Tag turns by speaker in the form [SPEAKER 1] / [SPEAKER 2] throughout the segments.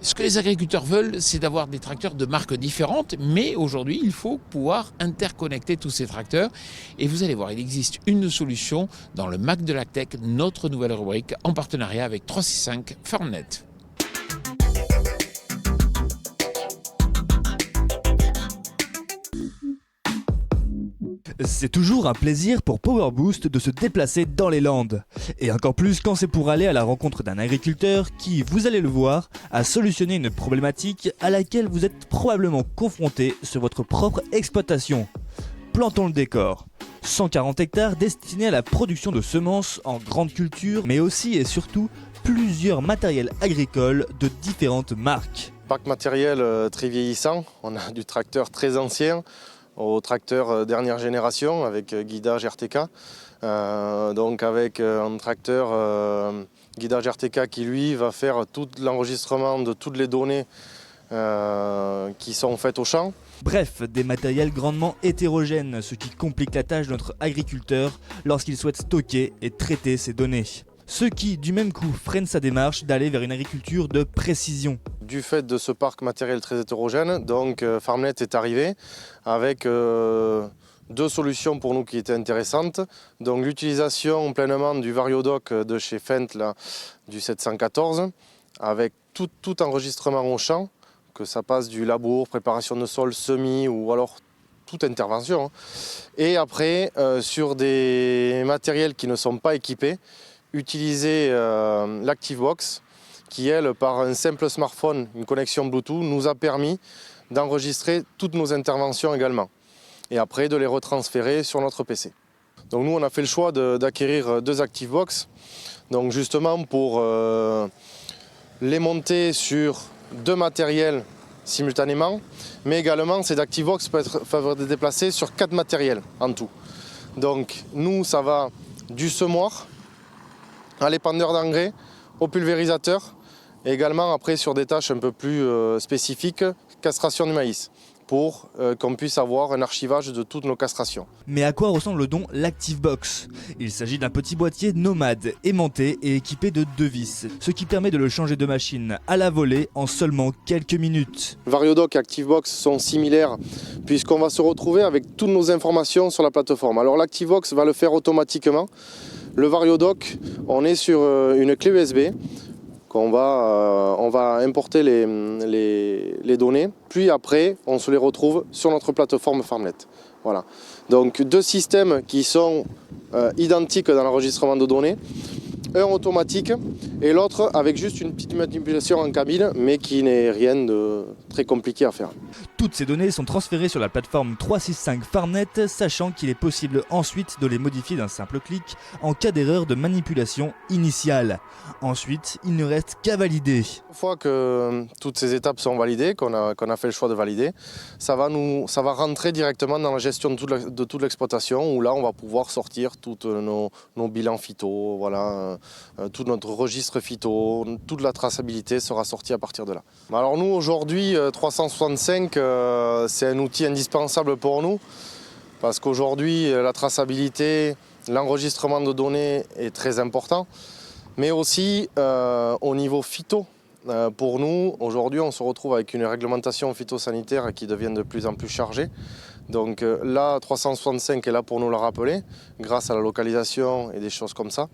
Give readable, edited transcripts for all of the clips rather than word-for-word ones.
[SPEAKER 1] Ce que les agriculteurs veulent, c'est d'avoir des tracteurs de marques différentes, mais aujourd'hui, il faut pouvoir interconnecter tous ces tracteurs. Et vous allez voir, il existe une solution dans le Mac de l'Agtech, notre nouvelle rubrique, en partenariat avec 365 FarmNet.
[SPEAKER 2] C'est toujours un plaisir pour Power Boost de se déplacer dans les Landes. Et encore plus quand c'est pour aller à la rencontre d'un agriculteur qui, vous allez le voir, a solutionné une problématique à laquelle vous êtes probablement confronté sur votre propre exploitation. Plantons le décor. 140 hectares destinés à la production de semences en grande culture, mais aussi et surtout plusieurs matériels agricoles de différentes marques.
[SPEAKER 3] Parc matériel très vieillissant, on a du tracteur très ancien au tracteur dernière génération avec guidage RTK. Donc avec un tracteur guidage RTK qui lui va faire tout l'enregistrement de toutes les données qui sont faites au champ.
[SPEAKER 2] Bref, des matériels grandement hétérogènes, ce qui complique la tâche de notre agriculteur lorsqu'il souhaite stocker et traiter ces données. Ce qui, du même coup, freine sa démarche d'aller vers une agriculture de précision.
[SPEAKER 3] Du fait de ce parc matériel très hétérogène, donc FarmNet est arrivé avec deux solutions pour nous qui étaient intéressantes. Donc l'utilisation pleinement du VarioDoc de chez Fendt, là, du 714, avec tout enregistrement au champ, que ça passe du labour, préparation de sol, semis ou alors toute intervention. Et après, sur des matériels qui ne sont pas équipés, utiliser l'ActiveBox qui, elle, par un simple smartphone, une connexion Bluetooth, nous a permis d'enregistrer toutes nos interventions également. Et après, de les retransférer sur notre PC. Donc nous, on a fait le choix d'acquérir deux ActiveBox, donc justement pour les monter sur deux matériels simultanément, mais également ces ActiveBox peuvent être déplacés sur 4 matériels en tout. Donc nous, ça va du semoir à l'épandeur d'engrais, au pulvérisateur, et également après sur des tâches un peu plus spécifiques, castration du maïs, pour qu'on puisse avoir un archivage de toutes nos castrations.
[SPEAKER 2] Mais à quoi ressemble donc l'ActiveBox ? Il s'agit d'un petit boîtier nomade, aimanté et équipé de 2 vis, ce qui permet de le changer de machine à la volée en seulement quelques minutes.
[SPEAKER 3] VarioDoc et ActiveBox sont similaires puisqu'on va se retrouver avec toutes nos informations sur la plateforme. Alors l'ActiveBox va le faire automatiquement. Le VarioDoc, on est sur une clé USB. On va importer les données, puis après on se les retrouve sur notre plateforme FarmNet. Voilà. Donc deux systèmes qui sont identiques dans l'enregistrement de données, un automatique et l'autre avec juste une petite manipulation en cabine, mais qui n'est rien de très compliqué à faire.
[SPEAKER 2] Toutes ces données sont transférées sur la plateforme 365 FarmNet, sachant qu'il est possible ensuite de les modifier d'un simple clic en cas d'erreur de manipulation initiale. Ensuite, il ne reste qu'à valider.
[SPEAKER 3] Une fois que toutes ces étapes sont validées, qu'on a fait le choix de valider, ça va rentrer directement dans la gestion de toute l'exploitation, où là on va pouvoir sortir tous nos bilans phyto, voilà, tout notre registre phyto, toute la traçabilité sera sortie à partir de là. Alors nous aujourd'hui 365 c'est un outil indispensable pour nous parce qu'aujourd'hui la traçabilité, l'enregistrement de données est très important, mais aussi au niveau phyto. Pour nous, aujourd'hui, on se retrouve avec une réglementation phytosanitaire qui devient de plus en plus chargée. Donc là, 365 est là pour nous le rappeler, grâce à la localisation et des choses comme ça.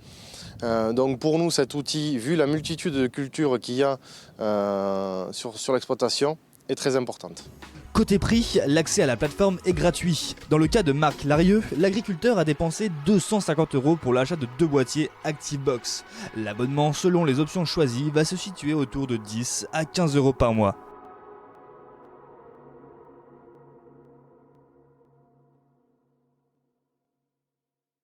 [SPEAKER 3] Donc pour nous, cet outil, vu la multitude de cultures qu'il y a sur l'exploitation, est très importante.
[SPEAKER 2] Côté prix, l'accès à la plateforme est gratuit. Dans le cas de Marc Larieux, l'agriculteur a dépensé 250 € pour l'achat de 2 boîtiers ActiveBox. L'abonnement, selon les options choisies, va se situer autour de 10 à 15 € par mois.